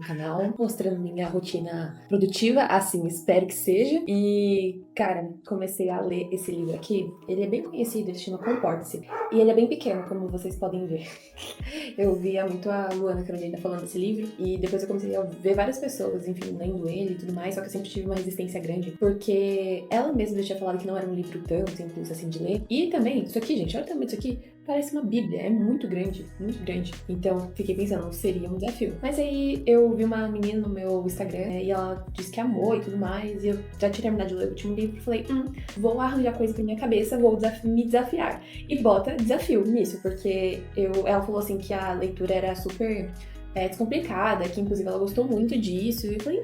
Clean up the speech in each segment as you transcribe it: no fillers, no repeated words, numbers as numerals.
canal, mostrando minha rotina produtiva, assim espero que seja. E, cara, comecei a ler esse livro aqui. Ele é bem conhecido, ele chama Comporte-se. E ele é bem pequeno, como vocês podem ver. Eu via muito a Luana Carolina falando desse livro, e depois eu comecei a ver várias pessoas, enfim, lendo ele e tudo mais, só que eu sempre tive uma resistência grande, porque ela mesma já tinha falado que não era um livro tão simples assim de ler. E também, isso aqui, gente, olha o tamanho disso aqui, parece uma bíblia, é muito grande, muito grande. Então, fiquei pensando, seria um desafio. Mas aí, eu vi uma menina no meu Instagram, e ela disse que amou e tudo mais, e eu já tinha terminado de ler o último livro, e falei, vou arranjar coisa pra minha cabeça, vou me desafiar. E bota desafio nisso, porque ela falou assim que a leitura era super descomplicada, que inclusive ela gostou muito disso, e eu falei,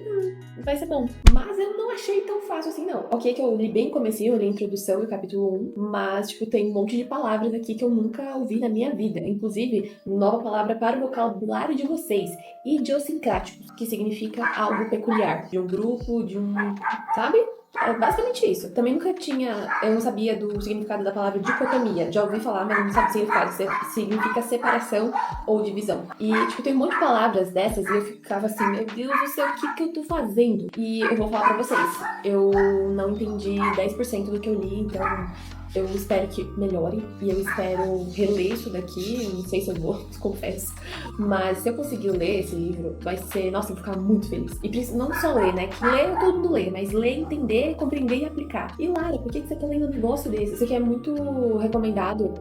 vai ser bom. Mas eu não achei tão fácil assim, não. Ok que eu li bem comecinho, eu li a introdução e o capítulo 1, mas, tipo, tem um monte de palavras aqui que eu nunca ouvi na minha vida. Inclusive, nova palavra para o vocabulário de vocês, idiosincráticos, que significa algo peculiar, de um grupo, sabe? É basicamente isso. Também eu não sabia do significado da palavra dicotomia. Já ouvi falar, mas não sabia o significado. Significa separação ou divisão. E, tipo, tem um monte de palavras dessas e eu ficava assim, meu Deus do céu, o que eu tô fazendo? E eu vou falar pra vocês, eu não entendi 10% do que eu li, então eu espero que melhore e eu espero reler isso daqui. Não sei se eu vou, confesso. Mas se eu conseguir ler esse livro, vai ser... Nossa, eu vou ficar muito feliz. E não só ler, né? Que ler, todo mundo lê. Mas ler, entender, compreender e aplicar. E Lara, por que você tá lendo um negócio desse? Isso aqui é muito recomendado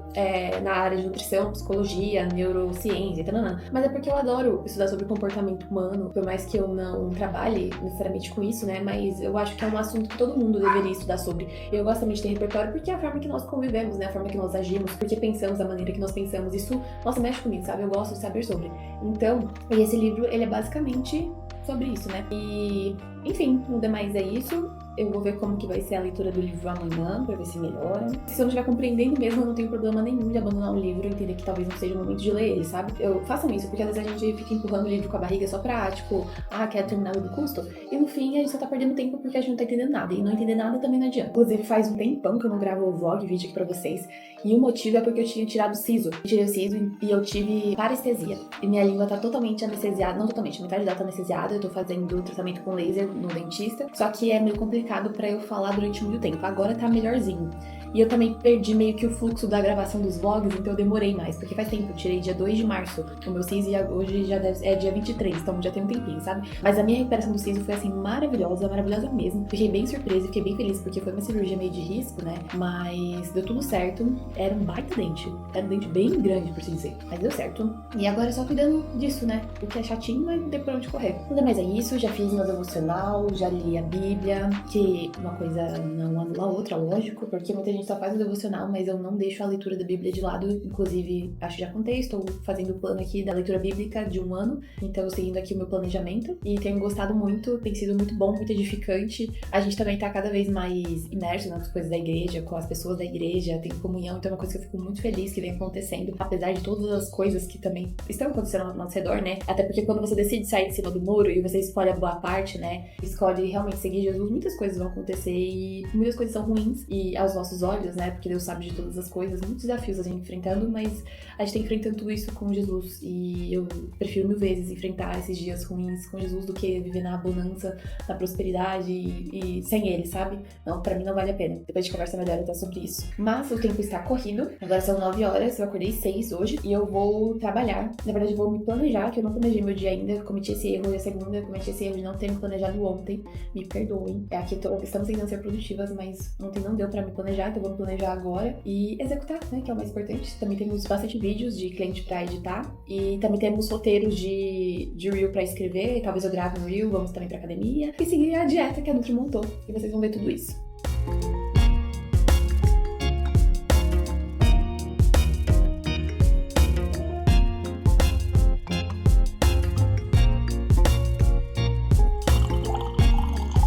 na área de nutrição, psicologia, neurociência, tanana. Mas é porque eu adoro estudar sobre comportamento humano. Por mais que eu não trabalhe necessariamente com isso, né? Mas eu acho que é um assunto que todo mundo deveria estudar sobre. Eu gosto também de ter repertório porque é a forma que nós convivemos, né? A forma que nós agimos, porque pensamos, da maneira que nós pensamos. Isso, nossa, mexe comigo, sabe? Eu gosto de saber sobre. Então, e esse livro, ele é basicamente sobre isso, né? E, enfim, no demais é isso. Eu vou ver como que vai ser a leitura do livro amanhã, pra ver se melhora. Se eu não estiver compreendendo mesmo, eu não tenho problema nenhum de abandonar um livro e entender que talvez não seja o momento de ler ele, sabe? Façam isso, porque às vezes a gente fica empurrando o livro com a barriga só pra, tipo, quer terminar do custo. E no fim, a gente só tá perdendo tempo porque a gente não tá entendendo nada. E não entender nada também não adianta. Inclusive, faz um tempão que eu não gravo o vlog, vídeo aqui pra vocês. E o motivo é porque eu tinha tirado o siso. Eu tirei o siso e eu tive parestesia. E minha língua tá totalmente anestesiada. Não totalmente, metade dela tá anestesiada. Eu tô fazendo tratamento com laser no dentista. Só que é meio complicado pra eu falar durante muito tempo. Agora tá melhorzinho. E eu também perdi meio que o fluxo da gravação dos vlogs, então eu demorei mais. Porque faz tempo, eu tirei dia 2 de março o meu siso e hoje já é dia 23, então já tem um tempinho, sabe? Mas a minha recuperação do siso foi assim, maravilhosa, maravilhosa mesmo. Fiquei bem surpresa, fiquei bem feliz, porque foi uma cirurgia meio de risco, né? Mas deu tudo certo. Era um baita dente. Era um dente bem grande, por assim dizer. Mas deu certo. E agora é só cuidando disso, né? O que é chatinho, mas não tem por onde correr. Nada mais é isso, já fiz meu devocional, já li a Bíblia, que uma coisa não anula a outra, lógico, porque muita gente só faz o devocional, mas eu não deixo a leitura da Bíblia de lado. Inclusive, acho que já contei, estou fazendo o plano aqui da leitura bíblica de 1 ano, então eu seguindo aqui o meu planejamento e tenho gostado muito, tem sido muito bom, muito edificante. A gente também tá cada vez mais imerso nas coisas da igreja, com as pessoas da igreja, tem comunhão, então é uma coisa que eu fico muito feliz que vem acontecendo, apesar de todas as coisas que também estão acontecendo ao nosso redor, né? Até porque quando você decide sair de cima do muro e você escolhe a boa parte, né? Escolhe realmente seguir Jesus, muitas coisas vão acontecer e muitas coisas são ruins e aos nossos olhos, né? Porque Deus sabe de todas as coisas, muitos desafios a gente enfrentando, mas a gente tá enfrentando tudo isso com Jesus e eu prefiro 1000 vezes enfrentar esses dias ruins com Jesus do que viver na abundância, na prosperidade e sem Ele, sabe? Não, pra mim não vale a pena. Depois de conversa melhor até sobre isso. Mas o tempo está corrido, agora são 9 horas, eu acordei 6 hoje e eu vou trabalhar. Na verdade, eu vou me planejar, que eu não planejei meu dia ainda, eu cometi esse erro na segunda, eu cometi esse erro de não ter me planejado ontem, me perdoem. Aqui estamos tentando ser produtivas, mas ontem não deu pra me planejar, então eu vou me planejar agora e executar, né, que é o mais importante. Também temos bastante vídeos de cliente pra editar e também temos roteiros de Reel pra escrever, talvez eu grave um Reel, vamos também pra academia e seguir a dieta que a Nutri montou e vocês vão ver tudo isso.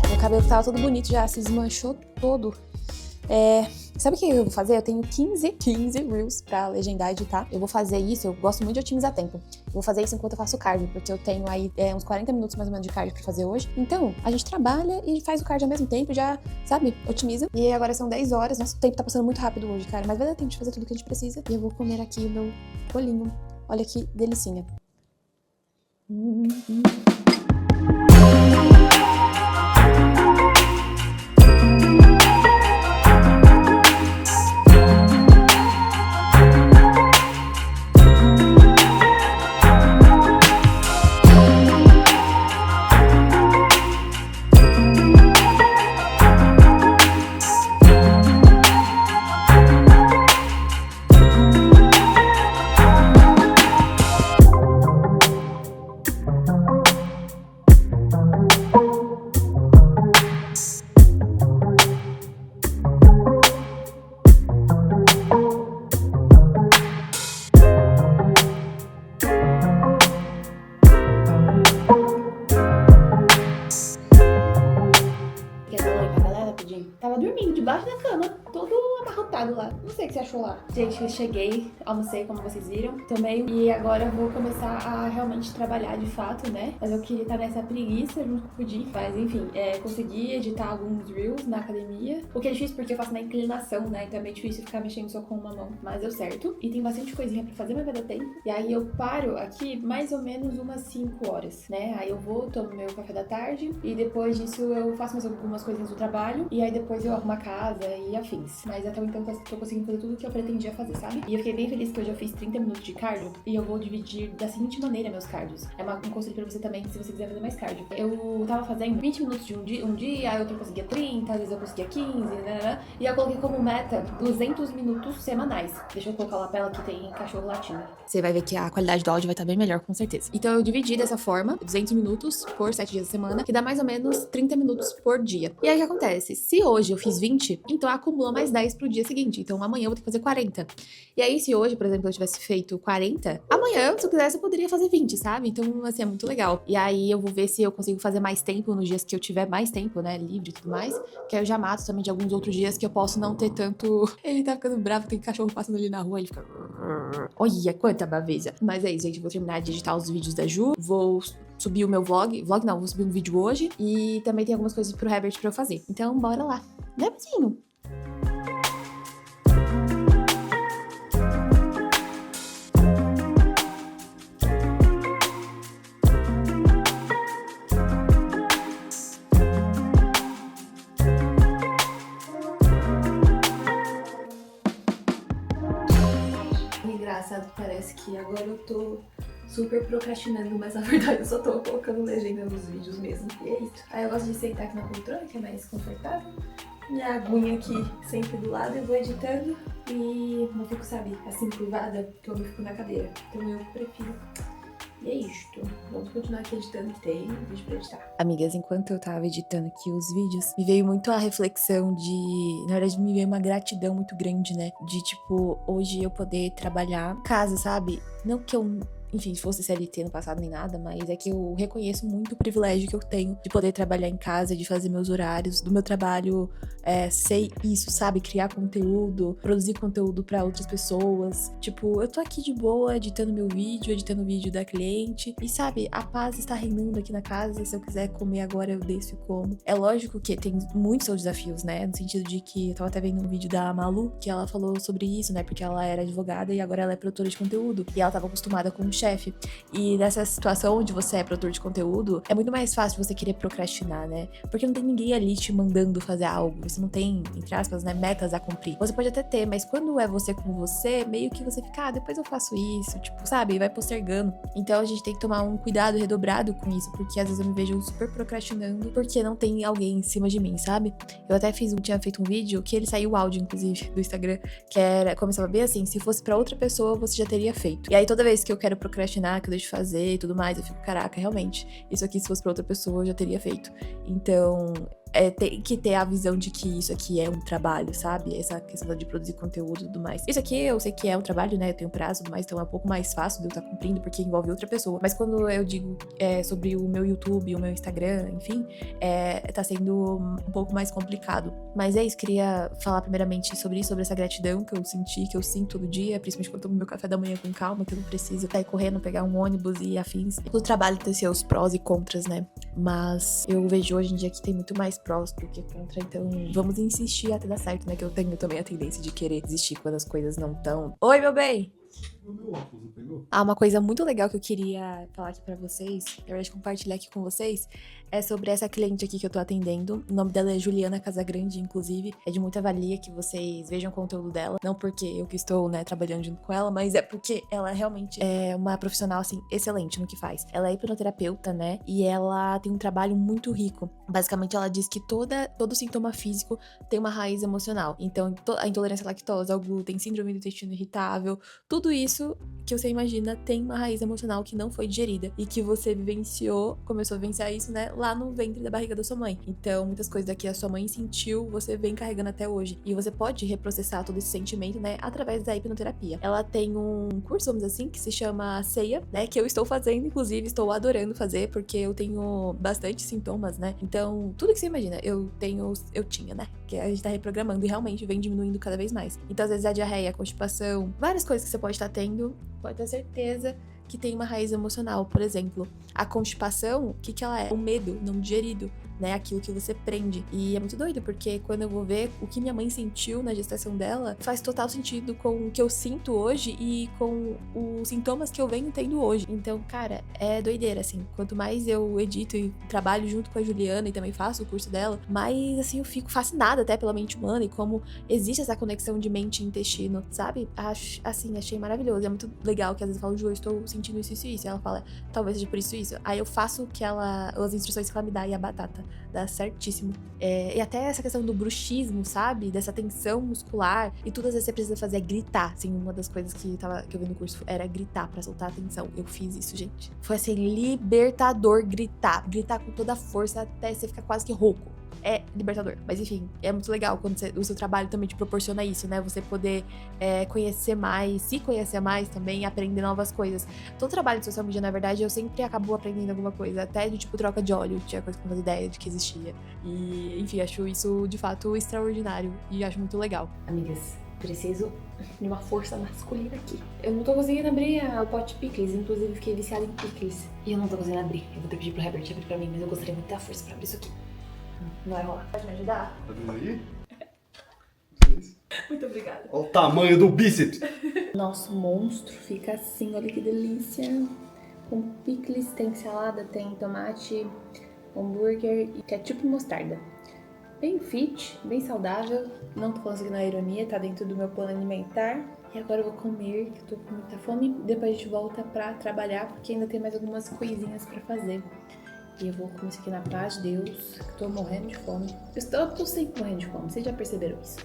Meu cabelo tava todo bonito já, se desmanchou todo. Sabe o que eu vou fazer? Eu tenho 15 Reels pra legendar e editar. Eu vou fazer isso, eu gosto muito de otimizar tempo. Eu vou fazer isso enquanto eu faço cardio, porque eu tenho aí uns 40 minutos mais ou menos de cardio pra fazer hoje. Então, a gente trabalha e faz o cardio ao mesmo tempo, já, sabe, otimiza. E agora são 10 horas, nosso tempo tá passando muito rápido hoje, cara. Mas vai dar tempo de fazer tudo que a gente precisa. E eu vou comer aqui o meu bolinho. Olha que delicinha. achou lá? Gente, eu cheguei, almocei, como vocês viram, tomei, e agora eu vou começar a realmente trabalhar de fato, né? Mas eu queria estar nessa preguiça junto com o Pudim. Mas enfim, consegui editar alguns reels na academia, o que é difícil porque eu faço na inclinação, né? Então é meio difícil ficar mexendo só com uma mão, mas deu certo. E tem bastante coisinha pra fazer, mas vai dar tempo. E aí eu paro aqui mais ou menos umas 5 horas, né? Aí eu vou, tomo meu café da tarde, e depois disso eu faço mais algumas coisinhas do trabalho, e aí depois eu arrumo a casa e afins. Mas até então eu tô conseguindo fazer tudo o que eu pretendia fazer, sabe? E eu fiquei bem feliz que hoje eu fiz 30 minutos de cardio, e eu vou dividir da seguinte maneira meus cardios. É um conselho pra você também, se você quiser fazer mais cardio. Eu tava fazendo 20 minutos de um dia, aí outro eu conseguia 30, às vezes eu conseguia 15, né? E eu coloquei como meta 200 minutos semanais. Deixa eu colocar lá pra ela que tem cachorro latindo. Você vai ver que a qualidade do áudio vai estar bem melhor, com certeza. Então eu dividi dessa forma, 200 minutos por 7 dias da semana, que dá mais ou menos 30 minutos por dia. E aí o que acontece? Se hoje eu fiz 20, então acumula mais 10 pro dia seguinte. Então amanhã eu vou ter que fazer 40. E aí se hoje, por exemplo, eu tivesse feito 40, amanhã, se eu quisesse, eu poderia fazer 20, sabe? Então, assim, é muito legal. E aí eu vou ver se eu consigo fazer mais tempo nos dias que eu tiver mais tempo, né, livre e tudo mais. Que aí eu já mato também de alguns outros dias que eu posso não ter tanto... Ele tá ficando bravo, tem cachorro passando ali na rua, ele fica... Olha, quanta baveza. Mas é isso, gente, vou terminar de editar os vídeos da Ju, vou subir o meu vlog não, vou subir um vídeo hoje, e também tem algumas coisas pro Herbert pra eu fazer. Então, bora lá, né, Bezinho? Engraçado, parece que agora eu tô super procrastinando, mas na verdade eu só tô colocando legenda nos vídeos mesmo. E é isso. Aí eu gosto de sentar aqui na poltrona, que é mais confortável. Minha aguinha aqui sempre do lado, eu vou editando e não fico, sabe, assim curvada, que eu não fico na cadeira. Então eu prefiro. E é isto. Vamos continuar aqui editando, que tem vídeo pra editar. Amigas, enquanto eu tava editando aqui os vídeos, me veio muito a reflexão de... Na verdade, me veio uma gratidão muito grande, né? De, tipo, hoje eu poder trabalhar em casa, sabe? Não que eu... Enfim, se fosse CLT no passado nem nada, mas é que eu reconheço muito o privilégio que eu tenho de poder trabalhar em casa, de fazer meus horários, do meu trabalho ser isso, sabe? Criar conteúdo, produzir conteúdo pra outras pessoas. Tipo, eu tô aqui de boa, editando meu vídeo, editando o vídeo da cliente. E sabe, a paz está reinando aqui na casa. Se eu quiser comer agora, eu desço e como. É lógico que tem muitos seus desafios, né? No sentido de que eu tava até vendo um vídeo da Malu, que ela falou sobre isso, né? Porque ela era advogada e agora ela é produtora de conteúdo. E ela tava acostumada com um chefe. E nessa situação onde você é produtor de conteúdo, é muito mais fácil você querer procrastinar, né? Porque não tem ninguém ali te mandando fazer algo. Você não tem, entre aspas, né, metas a cumprir. Você pode até ter, mas quando é você com você, meio que você fica, depois eu faço isso, tipo, sabe? Vai postergando. Então a gente tem que tomar um cuidado redobrado com isso, porque às vezes eu me vejo super procrastinando porque não tem alguém em cima de mim, sabe? Eu até tinha feito um vídeo que ele saiu o áudio, inclusive, do Instagram, que começava bem assim, se fosse pra outra pessoa, você já teria feito. E aí toda vez que eu quero procrastinar, que eu deixo de fazer e tudo mais, eu fico, caraca, realmente, isso aqui se fosse pra outra pessoa, eu já teria feito. Então... tem que ter a visão de que isso aqui é um trabalho, sabe? Essa questão de produzir conteúdo e tudo mais. Isso aqui eu sei que é um trabalho, né? Eu tenho prazo e tudo mais, então é um pouco mais fácil de eu estar cumprindo, porque envolve outra pessoa. Mas quando eu digo sobre o meu YouTube, o meu Instagram, enfim, tá sendo um pouco mais complicado. Mas é isso, queria falar primeiramente sobre isso, sobre essa gratidão que eu senti, que eu sinto todo dia, principalmente quando eu tomo meu café da manhã com calma, que eu não preciso sair correndo, pegar um ônibus e afins. O trabalho tem seus prós e contras, né? Mas eu vejo hoje em dia que tem muito mais prós do que contra, então vamos insistir até dar certo, né? Que eu tenho também a tendência de querer desistir quando as coisas não estão. Oi, meu bem! Uma coisa muito legal que eu queria falar aqui pra vocês, na verdade compartilhar aqui com vocês, é sobre essa cliente aqui que eu tô atendendo. O nome dela é Juliana Casagrande, inclusive. É de muita valia que vocês vejam o conteúdo dela. Não porque eu que estou, né, trabalhando junto com ela, mas é porque ela realmente é uma profissional, assim, excelente no que faz. Ela é hipnoterapeuta, né, e ela tem um trabalho muito rico. Basicamente, ela diz que todo sintoma físico tem uma raiz emocional. Então, a intolerância à lactose, ao glúten, síndrome do intestino irritável, tudo isso que você imagina tem uma raiz emocional que não foi digerida e que você começou a vivenciar isso, né, lá no ventre da barriga da sua mãe. Então, muitas coisas daqui a sua mãe sentiu, você vem carregando até hoje. E você pode reprocessar todo esse sentimento, né, através da hipnoterapia. Ela tem um curso, vamos dizer assim, que se chama Ceia, né, que eu estou fazendo, inclusive, estou adorando fazer, porque eu tenho bastante sintomas, né. Então, tudo que você imagina, eu tinha, né. porque a gente tá reprogramando e realmente vem diminuindo cada vez mais. Então, às vezes, a diarreia, a constipação, várias coisas que você pode estar tendo, pode ter certeza que tem uma raiz emocional. Por exemplo, a constipação, o que ela é? O medo não digerido, né? Aquilo que você prende. E é muito doido, porque quando eu vou ver o que minha mãe sentiu na gestação dela, faz total sentido com o que eu sinto hoje e com os sintomas que eu venho tendo hoje. Então, cara, é doideira, assim. Quanto mais eu edito e trabalho junto com a Juliana e também faço o curso dela, mais, assim, eu fico fascinada até pela mente humana e como existe essa conexão de mente e intestino, sabe? Assim, achei maravilhoso. É muito legal que às vezes eu falo, Ju, eu estou sentindo isso, isso, isso. E ela fala, talvez seja por isso, isso. Aí eu faço as instruções que ela me dá e a batata. Dá certíssimo. E até essa questão do bruxismo, sabe? Dessa tensão muscular. E tudo às vezes você precisa fazer é gritar. Assim, uma das coisas que eu vi no curso era gritar pra soltar a tensão. Eu fiz isso, gente. Foi assim, libertador gritar. Gritar com toda a força até você ficar quase que rouco. É libertador. Mas enfim, é muito legal quando o seu trabalho também te proporciona isso, né? Você poder conhecer mais, se conhecer mais também, aprender novas coisas. Todo trabalho de social media, na verdade, eu sempre acabo aprendendo alguma coisa. Até de tipo troca de óleo, tinha coisa que eu não fazia ideia de que existia. E enfim, acho isso de fato extraordinário e acho muito legal. Amigas, preciso de uma força masculina aqui. Eu não tô conseguindo abrir o pote de picles, inclusive fiquei viciada em picles. E eu não tô conseguindo abrir. Eu vou ter que pedir pro Herbert abrir pra mim, mas eu gostaria muito de ter força pra abrir isso aqui. Não vai rolar. Pode me ajudar? Tá vendo aí? Vocês? Muito obrigada. Olha o tamanho do bíceps. Nosso monstro fica assim, olha que delícia. Com picles, tem salada, tem tomate, hambúrguer e ketchup e mostarda. Bem fit, bem saudável. Não tô conseguindo a ironia, tá dentro do meu plano alimentar. E agora eu vou comer, que eu tô com muita fome. Depois a gente volta pra trabalhar, porque ainda tem mais algumas coisinhas pra fazer. E eu vou comer isso aqui na paz de Deus, que tô morrendo de fome. Eu tô sempre morrendo de fome, vocês já perceberam isso?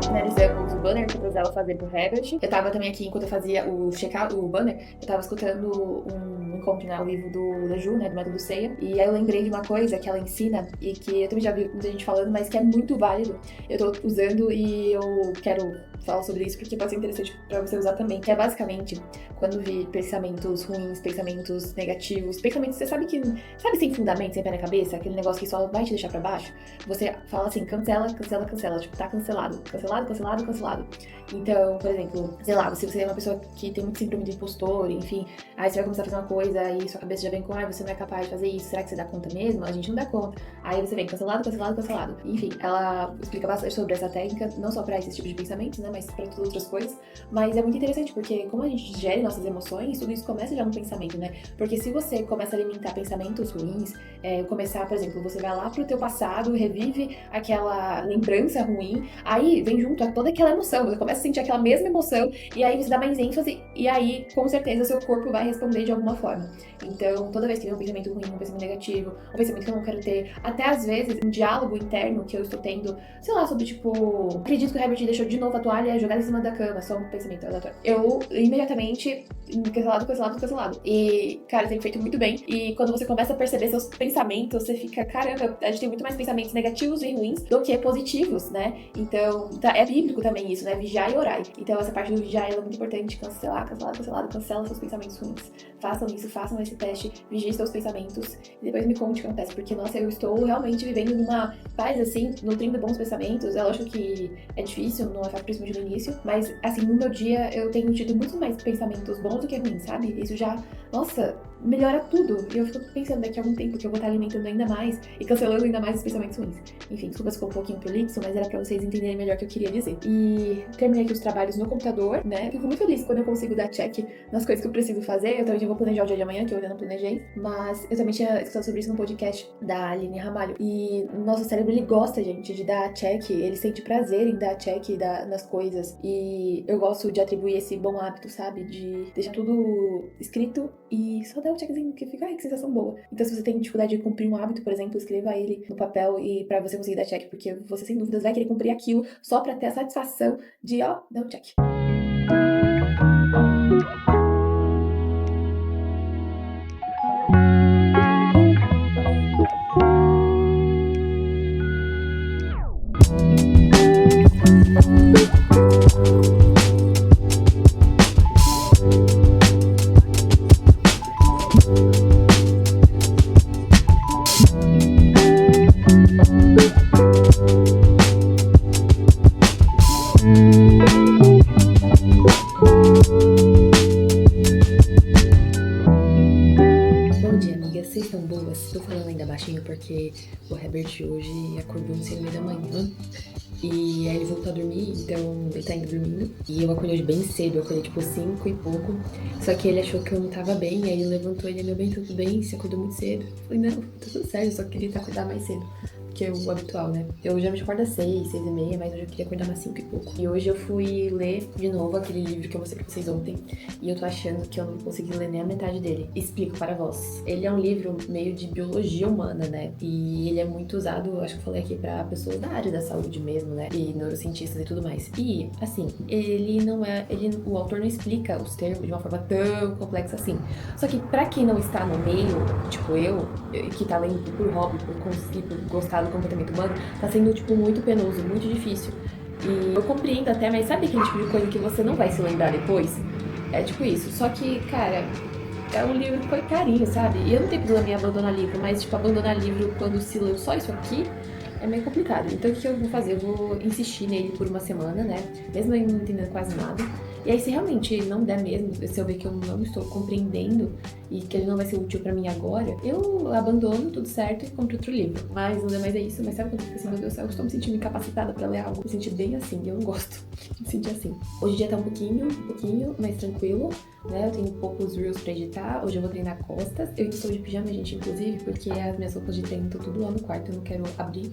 Finalizamos o banner que eu precisava fazer pro Herbert. Eu tava também aqui, enquanto eu fazia o banner, eu tava escutando um encontro ao vivo da Ju, né, do Método Ceia. E aí eu lembrei de uma coisa que ela ensina e que eu também já vi muita gente falando, mas que é muito válido. Eu tô usando e eu quero falar sobre isso porque pode ser interessante pra você usar também. Que é basicamente, quando vir pensamentos ruins, pensamentos negativos, pensamentos que você sabe sem fundamento, sem pé na cabeça, aquele negócio que só vai te deixar pra baixo, você fala assim, cancela, cancela, cancela. Tipo, tá cancelado. Cancelado, cancelado, cancelado. Então, por exemplo, sei lá, se você é uma pessoa que tem muito síndrome de impostor, enfim, aí você vai começar a fazer uma coisa e sua cabeça já vem com, você não é capaz de fazer isso, será que você dá conta mesmo? A gente não dá conta. Aí você vem cancelado, cancelado, cancelado. Enfim, ela explica bastante sobre essa técnica, não só pra esse tipo de pensamentos, né, mas pra todas outras coisas. Mas é muito interessante, porque como a gente gere nossas emoções, tudo isso começa já no pensamento, né? Porque se você começa a alimentar pensamentos ruins, começar, por exemplo, você vai lá pro teu passado, revive aquela lembrança ruim, aí vem junto a toda aquela emoção, você começa a sentir aquela mesma emoção, e aí você dá mais ênfase, e aí, com certeza, seu corpo vai responder de alguma forma. Então, toda vez que vem um pensamento ruim, um pensamento negativo, um pensamento que eu não quero ter, até às vezes, um diálogo interno que eu estou tendo, sei lá, sobre tipo, acredito que o Herbert deixou de novo a toalha jogada em cima da cama, só um pensamento aleatório. Eu, imediatamente, cancelado, cancelado, cancelado. E, cara, tem feito muito bem. E quando você começa a perceber seus pensamentos, você fica, caramba, a gente tem muito mais pensamentos negativos e ruins do que positivos, né? Então, é bíblico também isso, né? Vigiar e orar. Então, essa parte do vigiar é muito importante. Cancelar, cancelado, cancelado, cancela seus pensamentos ruins. Façam isso, façam esse teste, vigiem seus pensamentos e depois me conte o que acontece, porque, nossa, eu estou realmente vivendo numa paz, assim, nutrindo bons pensamentos. É lógico que é difícil, não é fácil, principalmente no início, mas, assim, no meu dia eu tenho tido muito mais pensamentos bons do que ruins, sabe? Isso já, nossa, melhora tudo. E eu fico pensando daqui a algum tempo que eu vou estar alimentando ainda mais e cancelando ainda mais os pensamentos ruins. Enfim, desculpa se ficou um pouquinho prolixo, mas era pra vocês entenderem melhor o que eu queria dizer. E terminei aqui os trabalhos no computador, né? Fico muito feliz quando eu consigo dar check nas coisas que eu preciso fazer. Eu também já vou planejar o dia de amanhã, que eu ainda não planejei. Mas eu também tinha escutado sobre isso no podcast da Aline Ramalho. E o nosso cérebro, ele gosta, gente, de dar check. Ele sente prazer em dar check nas coisas. E eu gosto de atribuir esse bom hábito, sabe? De deixar tudo escrito e só dar um checkzinho que fica, ai, que sensação boa. Então, se você tem dificuldade de cumprir um hábito, por exemplo, escreva ele no papel e pra você conseguir dar check, porque você, sem dúvidas, vai querer cumprir aquilo só pra ter a satisfação de, dar um check. vocês estão boas? Tô falando ainda baixinho porque o Herbert hoje acordou no 6 da manhã. E aí ele voltou a dormir, então ele tá indo dormindo. E eu acordei hoje bem cedo, eu acordei tipo 5 e pouco. Só que ele achou que eu não tava bem, aí ele levantou, ele, meu bem, tudo bem? Você acordou muito cedo? Eu falei, não, tá tudo certo, eu só queria acordar mais cedo. Que é o habitual, né? Eu geralmente acordo às 6, 6 e meia, mas hoje eu queria acordar umas 5 e pouco. E hoje eu fui ler de novo aquele livro que eu mostrei pra vocês ontem. E eu tô achando que eu não consegui ler nem a metade dele. Explico para vós. Ele é um livro meio de biologia humana, né? E ele é muito usado, acho que eu falei aqui, pra pessoas da área da saúde mesmo, né? E neurocientistas e tudo mais. E, assim, ele não é... o autor não explica os termos de uma forma tão complexa assim. Só que pra quem não está no meio, tipo eu, que tá lendo por hobby, por conseguir, por gostar do comportamento humano, tá sendo, tipo, muito penoso, muito difícil. E eu compreendo até, mas sabe aquele tipo de coisa que você não vai se lembrar depois? É tipo isso. Só que, cara, é um livro que foi carinho, sabe? E eu não tenho problema em abandonar livro, mas, tipo, abandonar livro quando se leu só isso aqui é meio complicado. Então, o que eu vou fazer? Eu vou insistir nele por uma semana, né? Mesmo eu não entendendo quase nada. E aí, se realmente não der mesmo, se eu ver que eu não estou compreendendo e que ele não vai ser útil pra mim agora, eu abandono tudo certo e compro outro livro. Mas não é mais isso. Mas sabe quando eu fico assim, meu Deus do céu, eu estou me sentindo incapacitada pra ler algo? Me sentir bem assim, eu não gosto de me sentir assim. Hoje o dia tá um pouquinho mais tranquilo, né? Eu tenho poucos reels pra editar. Hoje eu vou treinar costas. Eu estou de pijama, gente, inclusive, porque as minhas roupas de treino estão tudo lá no quarto. Eu não quero abrir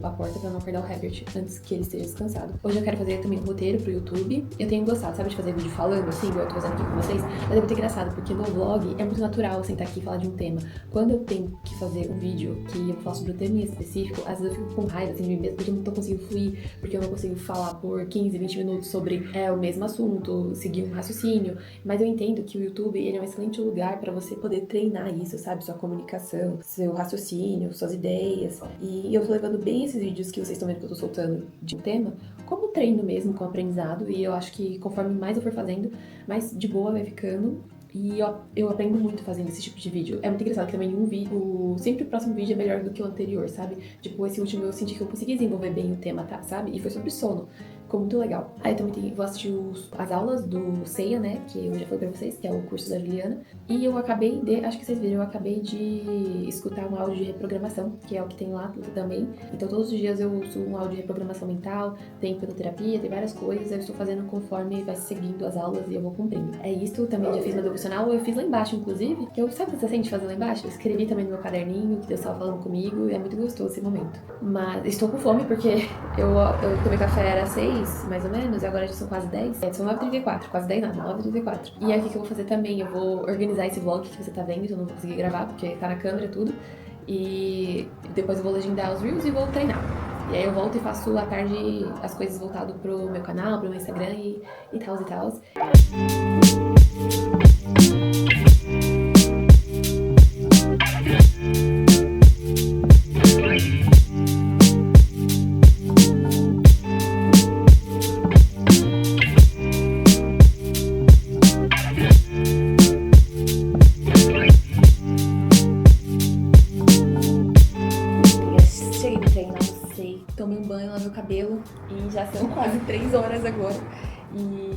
a porta pra não acordar o Herbert antes que ele esteja descansado. Hoje eu quero fazer também um roteiro pro YouTube. Eu tenho gostado, sabe, de fazer vídeo falando, assim, igual eu tô fazendo aqui com vocês. Mas é muito engraçado, porque no vlog é muito natural eu sentar aqui e falar de um tema. Quando eu tenho que fazer um vídeo que eu falo sobre um tema específico, às vezes eu fico com raiva, assim, de mim mesmo, porque eu não tô conseguindo fluir, porque eu não consigo falar por 15, 20 minutos sobre o mesmo assunto, seguir um raciocínio. Mas eu entendo que o YouTube, ele é um excelente lugar pra você poder treinar isso, sabe? Sua comunicação, seu raciocínio, suas ideias. E eu tô levando bem esses vídeos que vocês estão vendo que eu tô soltando de um tema como treino mesmo, como aprendizado. E eu acho que conforme mais eu for fazendo, mais de boa vai ficando. E eu aprendo muito fazendo esse tipo de vídeo. É muito engraçado que também um vídeo, sempre o próximo vídeo é melhor do que o anterior, sabe? Tipo, esse último eu senti que eu consegui desenvolver bem o tema, tá? Sabe? E foi sobre sono. Ficou muito legal. Aí eu também vou assistir as aulas do Ceia, né? Que eu já falei pra vocês, que é o curso da Juliana. E eu acabei acho que vocês viram, eu acabei de escutar um áudio de reprogramação, que é o que tem lá também. Então todos os dias eu uso um áudio de reprogramação mental, tem hipnoterapia, tem várias coisas. Eu estou fazendo conforme vai seguindo as aulas e eu vou cumprindo. É isso, também já fiz meu devocional, eu fiz lá embaixo, inclusive. Que sabe o que você sente fazer lá embaixo? Eu escrevi também no meu caderninho, que Deus estava falando comigo, e é muito gostoso esse momento. Mas estou com fome, porque eu tomei café, era 6, mais ou menos, e agora já são quase 10. São 9h34, quase 10 nada, 9h34. E aí o que eu vou fazer também? Eu vou organizar esse vlog que você tá vendo, então eu não vou conseguir gravar, porque tá na câmera tudo. E depois eu vou legendar os reels e vou treinar. E aí eu volto e faço à tarde as coisas voltado pro meu canal, pro meu Instagram e tal e tal. Tomei um banho, lavei o cabelo e já são quase 3 horas agora. E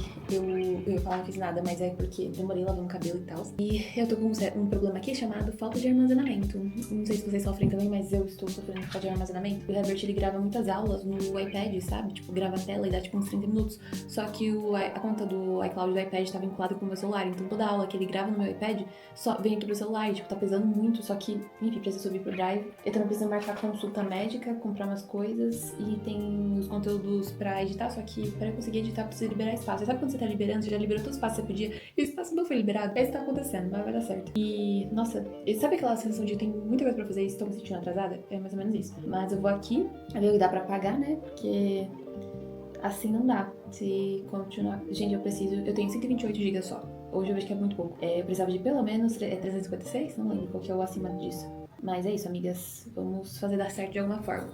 eu falar não fiz nada, mas é porque demorei lavando o cabelo e tal. E eu tô com um problema aqui chamado falta de armazenamento. Não sei se vocês sofrem também, mas eu estou sofrendo falta de armazenamento. O Herbert, ele grava muitas aulas no iPad, sabe? Tipo, grava a tela e dá tipo uns 30 minutos. Só que a conta do iCloud do iPad tá vinculada com o meu celular. Então toda aula que ele grava no meu iPad só vem aqui pro celular. Tipo, tá pesando muito. Só que, enfim, precisa subir pro Drive. Eu também preciso marcar consulta médica, comprar umas coisas. E tem os conteúdos pra editar. Só que pra eu conseguir editar, precisa liberar espaço. Sabe quando você tá liberando, você já liberou todo o espaço que você podia e o espaço não foi liberado? É isso que tá acontecendo, mas vai dar certo. E, nossa, sabe aquela sensação de eu tenho muita coisa pra fazer e estou me sentindo atrasada? É mais ou menos isso. Mas eu vou aqui, ver o que dá pra pagar, né? Porque assim não dá. Se continuar... Gente, eu tenho 128 GB só. Hoje eu vejo que é muito pouco. Eu precisava de pelo menos 356? Não lembro qual que é o acima disso. Mas é isso, amigas. Vamos fazer dar certo de alguma forma.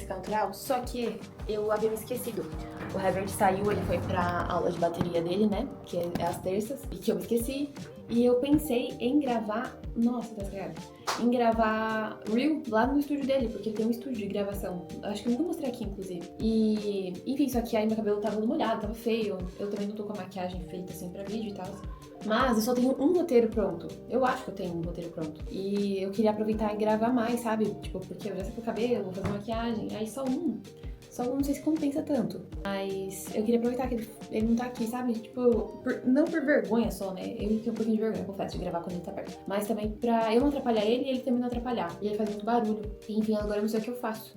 Natural, só que eu havia me esquecido. O Herbert saiu, ele foi pra aula de bateria dele, né? Que é às terças, e que eu me esqueci. E eu pensei em gravar Nossa, tá ligado? Em gravar Reel lá no estúdio dele, porque ele tem um estúdio de gravação. Acho que eu nunca mostrei aqui, inclusive. E, enfim, só que aí meu cabelo tava molhado, tava feio. Eu também não tô com a maquiagem feita assim pra vídeo e tal. Mas eu só tenho um roteiro pronto. Eu acho que eu tenho um roteiro pronto. E eu queria aproveitar e gravar mais, sabe? Tipo, porque eu já sei o cabelo, vou fazer maquiagem. Aí só um não sei se compensa tanto. Mas eu queria aproveitar que ele não tá aqui, sabe? Tipo, não por vergonha só, né? Eu tenho um pouquinho de vergonha, confesso, de gravar quando ele tá perto. Mas também pra eu não atrapalhar ele e ele também não atrapalhar. E ele faz muito barulho. E, enfim, agora eu não sei o que eu faço.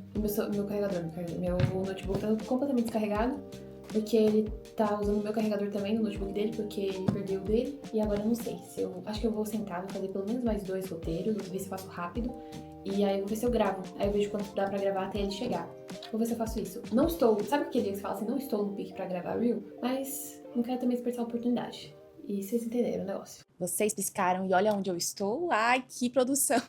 Meu carregador, meu notebook tá completamente descarregado. Porque ele tá usando o meu carregador também no notebook dele, porque ele perdeu o dele. E agora eu não sei se eu... Acho que eu vou sentar, vou fazer pelo menos mais 2 roteiros, vou ver se eu faço rápido. E aí eu vou ver se eu gravo. Aí eu vejo quanto dá pra gravar até ele chegar. Vou ver se eu faço isso. Não estou... Sabe aquele dia que você fala assim, não estou no pique pra gravar Reel? Mas não quero também desperdiçar a oportunidade. E vocês entenderam o negócio. Vocês piscaram e olha onde eu estou. Ai, que produção.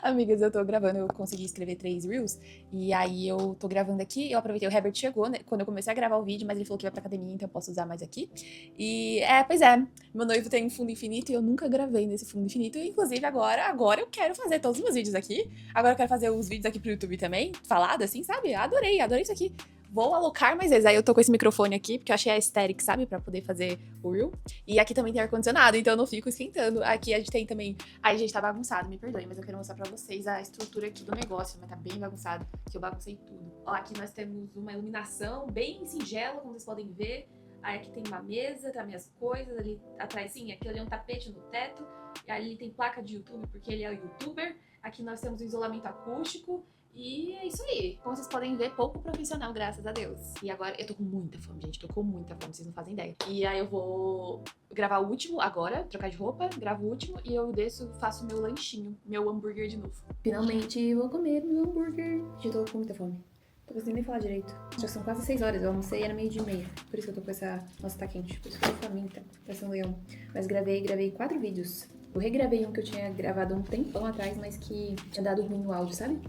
Amigas, eu tô gravando, eu consegui escrever 3 Reels. E aí eu tô gravando aqui, eu aproveitei, o Herbert chegou, né, quando eu comecei a gravar o vídeo, mas ele falou que vai pra academia, então eu posso usar mais aqui. E, pois é, meu noivo tem um fundo infinito e eu nunca gravei nesse fundo infinito. E, inclusive, agora eu quero fazer todos os meus vídeos aqui. Agora eu quero fazer os vídeos aqui pro YouTube também, falado assim, sabe? Adorei isso aqui. Vou alocar mais vezes. Aí eu tô com esse microfone aqui, porque eu achei a aesthetic, sabe? Pra poder fazer o Reel. E aqui também tem ar-condicionado, então eu não fico esquentando. Aqui a gente tem também... Aí, gente, tá bagunçado, me perdoe, mas eu quero mostrar pra vocês a estrutura aqui do negócio. Mas tá bem bagunçado, que eu baguncei tudo. Ó, aqui nós temos uma iluminação bem singela, como vocês podem ver. Aí aqui tem uma mesa, tá minhas coisas. Ali atrás, sim, aqui ali é um tapete no teto. E ali tem placa de YouTube, porque ele é youtuber. Aqui nós temos um isolamento acústico. E é isso aí. Como vocês podem ver, pouco profissional, graças a Deus. E agora, eu tô com muita fome, gente. Tô com muita fome, vocês não fazem ideia. E aí eu vou gravar o último agora, trocar de roupa, gravo o último e eu desço, faço meu lanchinho, meu hambúrguer de novo. Finalmente vou comer meu hambúrguer. Já tô com muita fome. Tô conseguindo nem falar direito. Já são quase 6 horas, eu almocei e era 12:30. Por isso que eu tô com essa... Nossa, tá quente. Por isso que eu tô faminta. Parece um leão. Mas gravei 4 vídeos. Eu regravei um que eu tinha gravado um tempão atrás, mas que tinha dado ruim no áudio, sabe?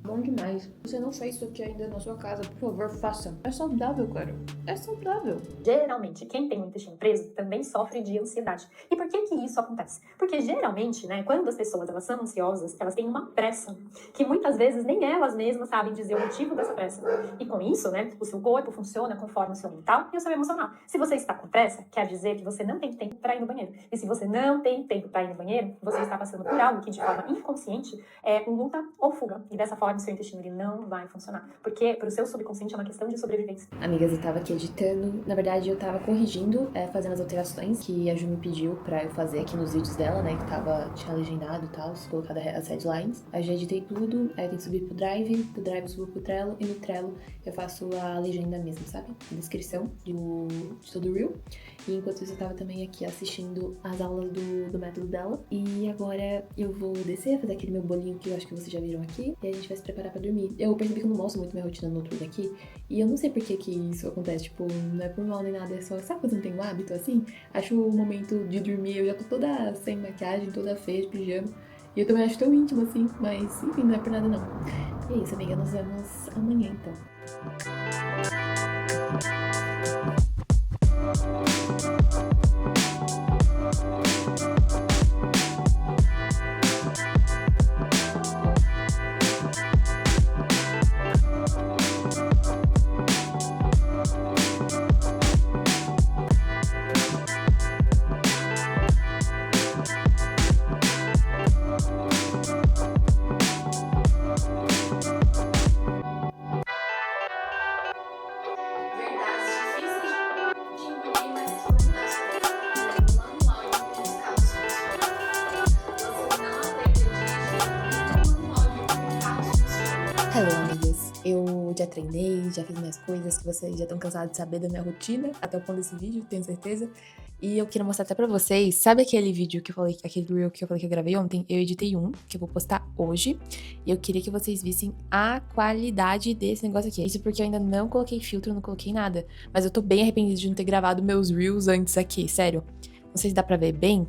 Bom demais. Se você não fez isso aqui ainda na sua casa, por favor, faça. É saudável, cara. É saudável. Geralmente, quem tem o intestino preso também sofre de ansiedade. E por que que isso acontece? Porque geralmente, né, quando as pessoas elas são ansiosas, elas têm uma pressa, que muitas vezes nem elas mesmas sabem dizer o motivo dessa pressa. E com isso, né, o seu corpo funciona conforme o seu mental e o seu emocional. Se você está com pressa, quer dizer que você não tem tempo para ir no banheiro. E se você não tem tempo para ir no banheiro, você está passando por algo que de forma inconsciente é um luta ou fuga. E dessa forma, o seu intestino ele não vai funcionar. Porque para o seu subconsciente é uma questão de sobrevivência. Amigas, eu tava aqui editando. Na verdade, eu tava corrigindo, fazendo as alterações que a Ju me pediu pra eu fazer aqui nos vídeos dela, né? Que tinha legendado e tal, colocado as headlines. Aí já editei tudo, aí eu tenho que subir pro Drive eu subo pro Trello, e no Trello eu faço a legenda mesmo, sabe? A descrição de todo o Reel. E enquanto isso eu tava também aqui assistindo as aulas do método dela. E agora eu vou descer, fazer aquele meu bolinho que eu acho que vocês já viram aqui. E a gente vai se preparar pra dormir. Eu percebi que eu não mostro muito minha rotina noturna aqui. E eu não sei por que isso acontece, tipo, não é por mal nem nada, é só... Sabe quando não tem um hábito assim? Acho o momento de dormir, eu já tô toda sem maquiagem, toda feia, de pijama. E eu também acho tão íntimo assim, mas enfim, não é por nada não. E é isso, amiga, nos vemos amanhã então. Hello, amigas. Eu já treinei, já fiz minhas coisas que vocês já estão cansados de saber da minha rotina, até o ponto desse vídeo, tenho certeza. E eu queria mostrar até pra vocês, sabe aquele vídeo que eu falei, aquele reel que eu falei que eu gravei ontem? Eu editei um, que eu vou postar hoje, e eu queria que vocês vissem a qualidade desse negócio aqui. Isso porque eu ainda não coloquei filtro, não coloquei nada, mas eu tô bem arrependida de não ter gravado meus reels antes aqui, sério. Não sei se dá pra ver bem.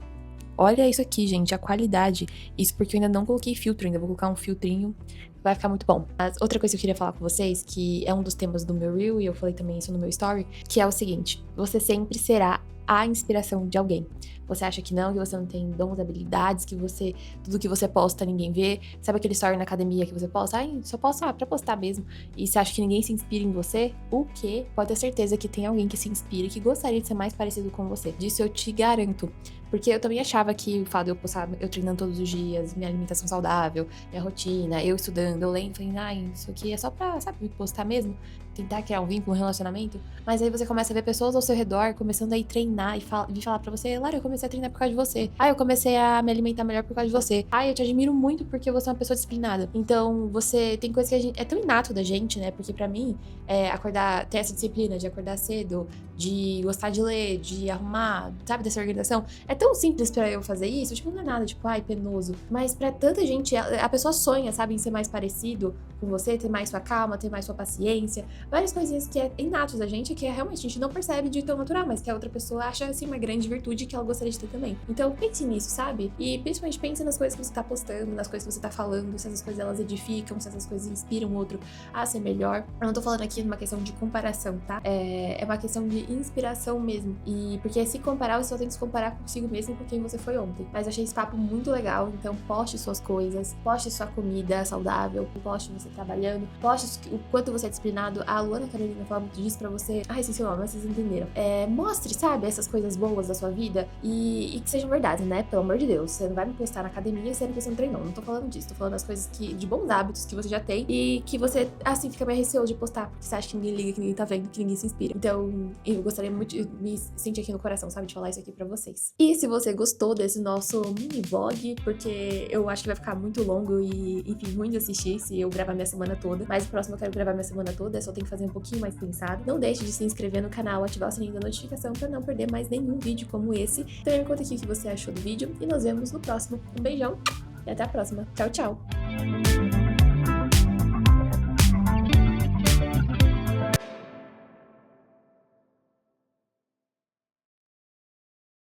Olha isso aqui, gente, a qualidade. Isso porque eu ainda não coloquei filtro, ainda vou colocar um filtrinho. Vai ficar muito bom. Mas outra coisa que eu queria falar com vocês, que é um dos temas do meu reel, e eu falei também isso no meu story, que é o seguinte: você sempre será a inspiração de alguém. você acha que você não tem dons, habilidades, que tudo que você posta ninguém vê. Sabe aquele story na academia que você posta? Ai, só posta pra postar mesmo. E você acha que ninguém se inspira em você? O quê? Pode ter certeza que tem alguém que se inspira e que gostaria de ser mais parecido com você. Disso eu te garanto. Porque eu também achava que o fato de eu postar, eu treinando todos os dias, minha alimentação saudável, minha rotina, eu estudando, eu lendo, falei, isso aqui é só pra, sabe, postar mesmo, tentar criar um vínculo, um relacionamento. Mas aí você começa a ver pessoas ao seu redor começando a ir treinar e vir falar pra você, Lara, eu comecei a treinar por causa de você. Eu comecei a me alimentar melhor por causa de você. Eu te admiro muito porque você é uma pessoa disciplinada. Então, tem coisa que é tão inato da gente, né? Porque pra mim, acordar, ter essa disciplina de acordar cedo, de gostar de ler, de arrumar, sabe, dessa organização, é tão simples pra eu fazer isso, tipo, não é nada, tipo, penoso. Mas pra tanta gente, a pessoa sonha, sabe, em ser mais parecido com você, ter mais sua calma, ter mais sua paciência, várias coisinhas que é inato da gente, que realmente a gente não percebe de tão natural, mas que a outra pessoa acha, assim, uma grande virtude que ela gostaria de ter também. Então, pense nisso, sabe? E principalmente pense nas coisas que você tá postando, nas coisas que você tá falando, se essas coisas elas edificam, se essas coisas inspiram o outro a ser melhor. Eu não tô falando aqui numa questão de comparação, tá? É uma questão de inspiração mesmo. E porque se comparar, você só tem que se comparar consigo mesmo com quem você foi ontem. Mas eu achei esse papo muito legal, então poste suas coisas, poste sua comida saudável, poste você trabalhando, poste o quanto você é disciplinado. A Luana Carolina fala muito disso pra você. Esqueci o nome, mas vocês entenderam. Mostre, sabe, essas coisas boas da sua vida e que sejam verdade, né? Pelo amor de Deus. Você não vai me postar na academia sendo que você não treinou. Não tô falando disso, tô falando das coisas de bons hábitos que você já tem e que você, assim, fica meio receoso de postar, porque você acha que ninguém liga, que ninguém tá vendo, que ninguém se inspira. Então, eu gostaria muito de me sentir aqui no coração, sabe, de falar isso aqui pra vocês. E se você gostou desse nosso mini vlog, porque eu acho que vai ficar muito longo e, enfim, ruim de assistir se eu gravar minha semana toda, mas o próximo eu quero gravar minha semana toda, só tenho que fazer um pouquinho mais pensado. Não deixe de se inscrever no canal, ativar o sininho da notificação pra não perder mais nenhum vídeo como esse. Também me conta aqui o que você achou do vídeo e nos vemos no próximo. Um beijão e até a próxima. Tchau, tchau!